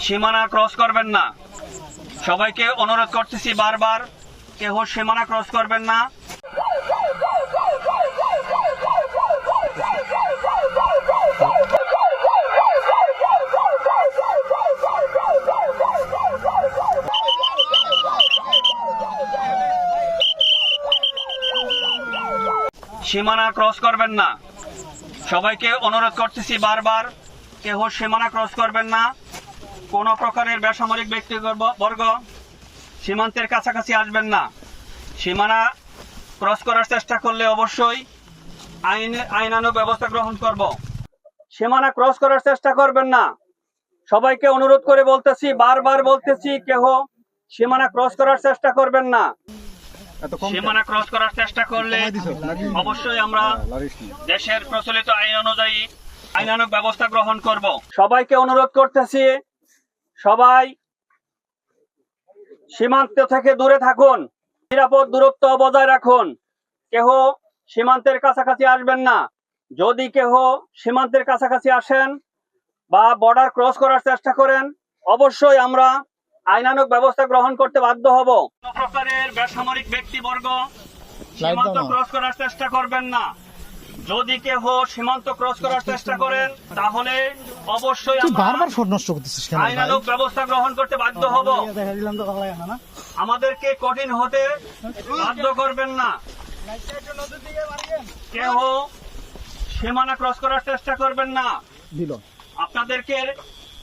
সীমানা ক্রস করবেন না। সবাইকে অনুরোধ করতেছি বারবার, কেউ সীমানা ক্রস করবেন না। সীমানা ক্রস করবেন না। সবাইকে অনুরোধ করতেছি বারবার, কেউ সীমানা ক্রস করবেন না। কোন প্রকারের বেসামরিক ব্যক্তিবর্গ সীমান্তের কাছাকাছি আসবেন না। সীমানা ক্রস করার চেষ্টা করলে অবশ্যই আইনানুগ ব্যবস্থা গ্রহণ করব। সীমানা ক্রস করার চেষ্টা করবেন না। সবাইকে অনুরোধ করে বলতেছি, বারবার বলতেছি, কেউ সীমানা ক্রস করার চেষ্টা করবেন না। সীমানা ক্রস করার চেষ্টা করলে অবশ্যই আমরা দেশের প্রচলিত আইন অনুযায়ী আইনানুগ ব্যবস্থা গ্রহণ করব। সবাইকে অনুরোধ করতেছি, সবাই সীমান্ত থেকে দূরে থাকুন, নিরাপদ দূরত্ব বজায় রাখুন। কেহ সীমান্তের কাছাকাছি আসবেন না। যদি কেহ সীমান্তের কাছাকাছি আসেন বা বর্ডার ক্রস করার চেষ্টা করেন, অবশ্যই আমরা আইনানুগ ব্যবস্থা গ্রহণ করতে বাধ্য হব। কোন প্রকারের বেসামরিক ব্যক্তিবর্গ সীমান্ত ক্রস করার চেষ্টা করবেন না। যদি কেহ সীমান্ত ক্রস করার চেষ্টা করেন, তাহলে অবশ্যই আইনানুগ ব্যবস্থা গ্রহণ করতে বাধ্য হব। আমাদেরকে কঠিন হতে বাধ্য করবেন না। কেহ সীমানা ক্রস করার চেষ্টা করবেন না। আপনাদেরকে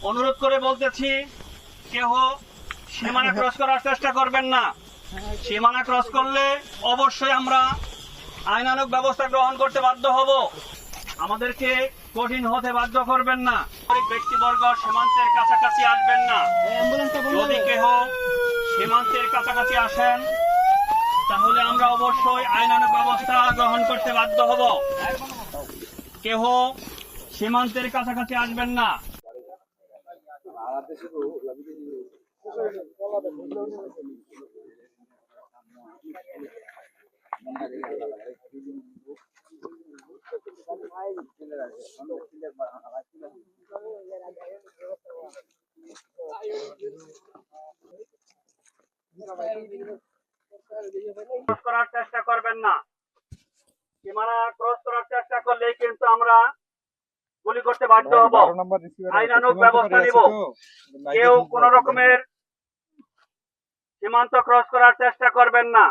অনুরোধ করে বলতেছি, কেহ সীমানা ক্রস করার চেষ্টা করবেন না। সীমানা ক্রস করলে অবশ্যই আমরা আইনানুগ ব্যবস্থা গ্রহণ করতে বাধ্য হব। আমাদেরকে কঠিন হতে বাধ্য করবেন না। ব্যক্তিবর্গ সীমান্তের কাছাকাছি আসবেন না। যদি কেহ সীমান্তের কাছাকাছি আসেন, তাহলে আমরা অবশ্যই আইনানুগ ব্যবস্থা গ্রহণ করতে বাধ্য হব। কেহ সীমান্তের কাছাকাছি আসবেন না। ক্রস করার চেষ্টা করবেন না। সীমানা ক্রস করার চেষ্টা করলেই কিন্তু আমরা গুলি করতে বাধ্য হব। আইনানুগ ব্যবস্থা নিব। কেউ কোন রকমের সীমান্ত ক্রস করার চেষ্টা করবেন না।